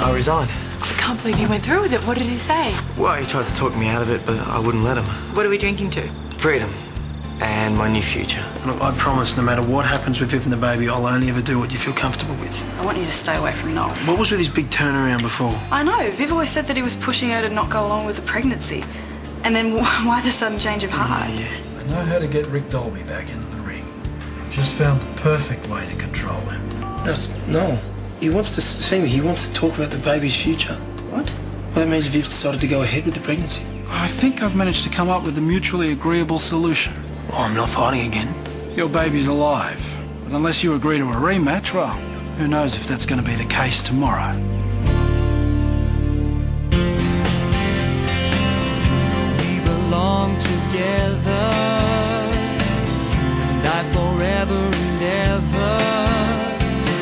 I resigned. I can't believe you went through with it. What did he say? Well, he tried to talk me out of it, but I wouldn't let him. What are we drinking to? Freedom. And my new future. Look, I promise no matter what happens with Viv and the baby, I'll only ever do what you feel comfortable with. I want you to stay away from Noel. What was with his big turnaround before? I know. Viv always said that he was pushing her to not go along with the pregnancy. And then why the sudden change of heart? Yeah. I know how to get Rick Dolby back into the ring. I've just found the perfect way to control him. No. He wants to see me. He wants to talk about the baby's future. What? Well, that means Viv decided to go ahead with the pregnancy. I think I've managed to come up with a mutually agreeable solution. Oh, I'm not fighting again. Your baby's alive. But unless you agree to a rematch, well, who knows if that's going to be the case tomorrow. We belong together, you and I forever and ever.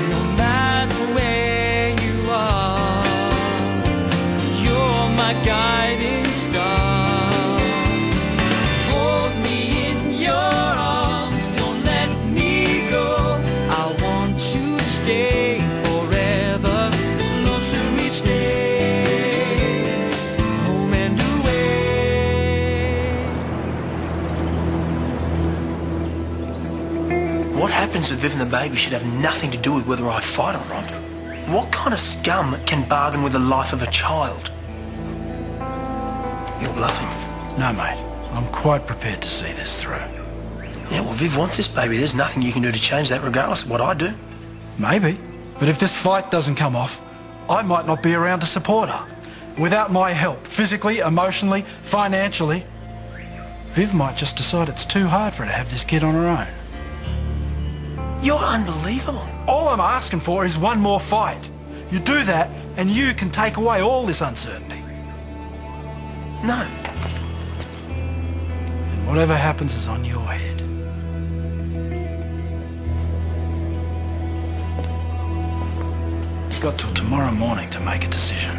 No matter where you are, you're my guiding star. Hold me in your arms, don't let me go. I want you to stay forever, closer each day, home and away. What happens with Viv and the baby should have nothing to do with whether I fight or not. What kind of scum can bargain with the life of a child? You're bluffing. No, mate. I'm quite prepared to see this through. Yeah, well, Viv wants this baby. There's nothing you can do to change that regardless of what I do. Maybe. But if this fight doesn't come off, I might not be around to support her. Without my help, physically, emotionally, financially, Viv might just decide it's too hard for her to have this kid on her own. You're unbelievable. All I'm asking for is one more fight. You do that, and you can take away all this uncertainty. No. And whatever happens is on your head. You've got till tomorrow morning to make a decision.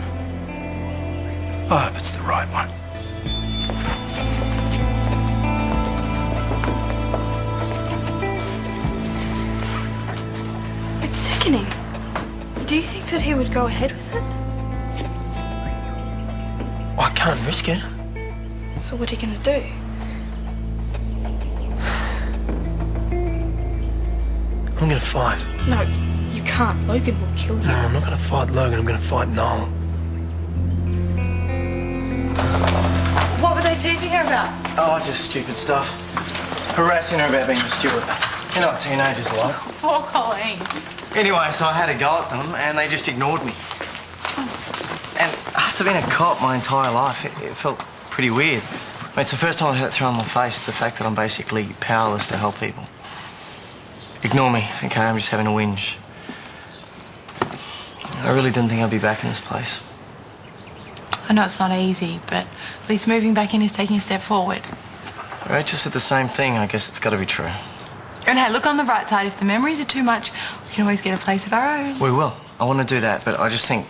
I hope it's the right one. It's sickening. Do you think that he would go ahead with it? I can't risk it. So what are you going to do? I'm going to fight. No, you can't. Logan will kill you. No, I'm not going to fight Logan. I'm going to fight Noel. What were they teasing her about? Oh, just stupid stuff. Harassing her about being a steward. You know what teenagers are like. Poor Colleen. Anyway, so I had a go at them and they just ignored me. And after being a cop my entire life, it felt pretty weird. I mean, it's the first time I've had it thrown in my face, the fact that I'm basically powerless to help people. Ignore me, okay? I'm just having a whinge. I really didn't think I'd be back in this place. I know it's not easy, but at least moving back in is taking a step forward. Rachel said the same thing. I guess it's got to be true. And hey, look on the bright side. If the memories are too much, we can always get a place of our own. We will. I want to do that, but I just think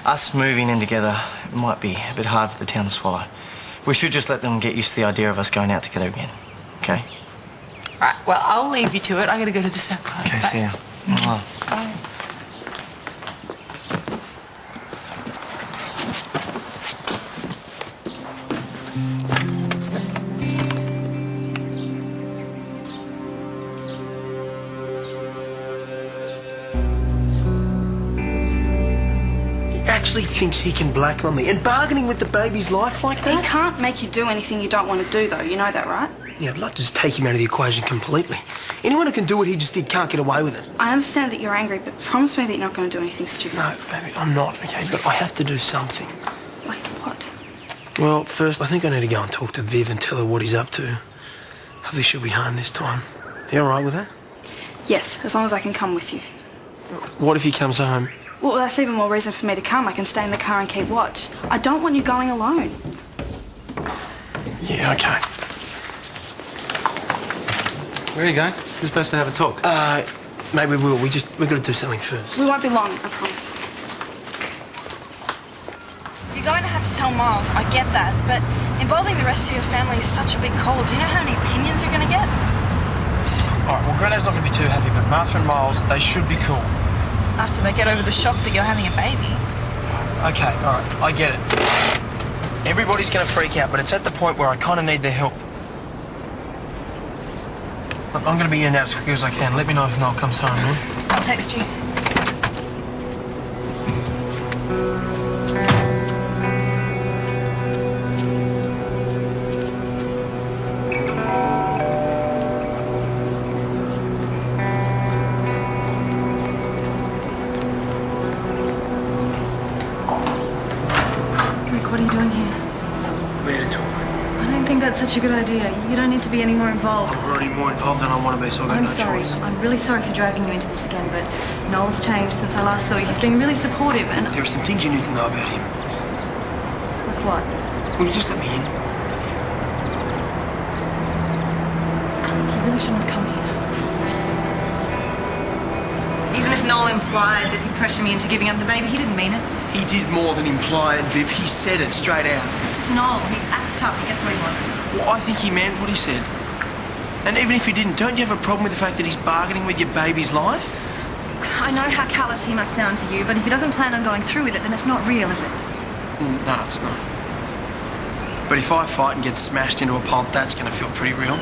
us moving in together might be a bit hard for the town to swallow. We should just let them get used to the idea of us going out together again, okay? Right, well, I'll leave you to it. I got to go to the South Park. Okay, see ya. Bye. Bye. Actually thinks he can blackmail me and bargaining with the baby's life like that? He can't make you do anything you don't want to do, though. You know that, right? Yeah, I'd like to just take him out of the equation completely. Anyone who can do what he just did can't get away with it. I understand that you're angry, but promise me that you're not going to do anything stupid. No, baby, I'm not, okay? But I have to do something. Like what? Well, first, I think I need to go and talk to Viv and tell her what he's up to. Hopefully she'll be home this time. You all right with that? Yes, as long as I can come with you. What if he comes home? Well, that's even more reason for me to come. I can stay in the car and keep watch. I don't want you going alone. Yeah, okay. Where are you going? We're supposed to have a talk. Maybe we will. We've got to do something first. We won't be long, I promise. You're going to have to tell Miles, I get that, but involving the rest of your family is such a big call. Do you know how many opinions you're going to get? All right, well, Granddad's not going to be too happy, but Martha and Miles, they should be cool. After they get over the shock that you're having a baby. Okay, all right, I get it. Everybody's going to freak out, but it's at the point where I kind of need their help. I'm going to be in and out as quick as I can. Let me know if Noel comes home, man. I'll text you. Rick, what are you doing here? Ready to talk. I don't think that's such a good idea. You don't need to be any more involved. I'm already more involved than I want to be, so I've got I'm no sorry. choice. I'm really sorry for dragging you into this again, but Noel's changed since I last saw you. He's been really supportive and... There are some things you need to know about him. Like what? Will you just let me in? You really shouldn't have come here. Even if Noel implied that he pressured me into giving up the baby, he didn't mean it. He did more than imply it, Viv. He said it straight out. It's just Noel. He acts tough. He gets what he wants. Well, I think he meant what he said. And even if he didn't, don't you have a problem with the fact that he's bargaining with your baby's life? I know how callous he must sound to you, but if he doesn't plan on going through with it, then it's not real, is it? No, it's not. But if I fight and get smashed into a pulp, that's going to feel pretty real.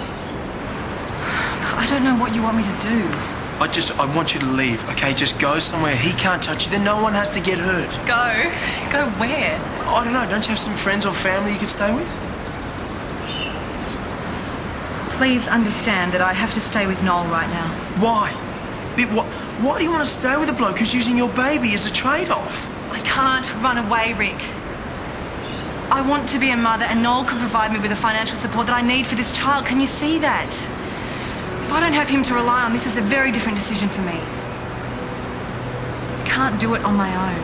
I don't know what you want me to do. I want you to leave, okay? Just go somewhere. He can't touch you. Then no one has to get hurt. Go? Go where? I don't know. Don't you have some friends or family you could stay with? Please understand that I have to stay with Noel right now. Why? Why do you want to stay with a bloke who's using your baby as a trade-off? I can't run away, Rick. I want to be a mother, and Noel can provide me with the financial support that I need for this child. Can you see that? If I don't have him to rely on, this is a very different decision for me. I can't do it on my own.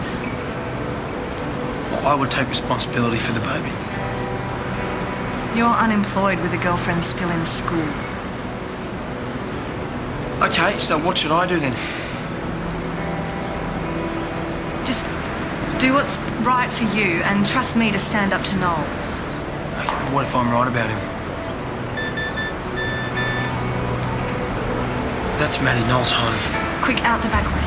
Well, I would take responsibility for the baby. You're unemployed with a girlfriend still in school. Okay, so what should I do then? Just do what's right for you and trust me to stand up to Noel. Okay, what if I'm right about him? That's Maddie. Noel's home. Quick, out the back way.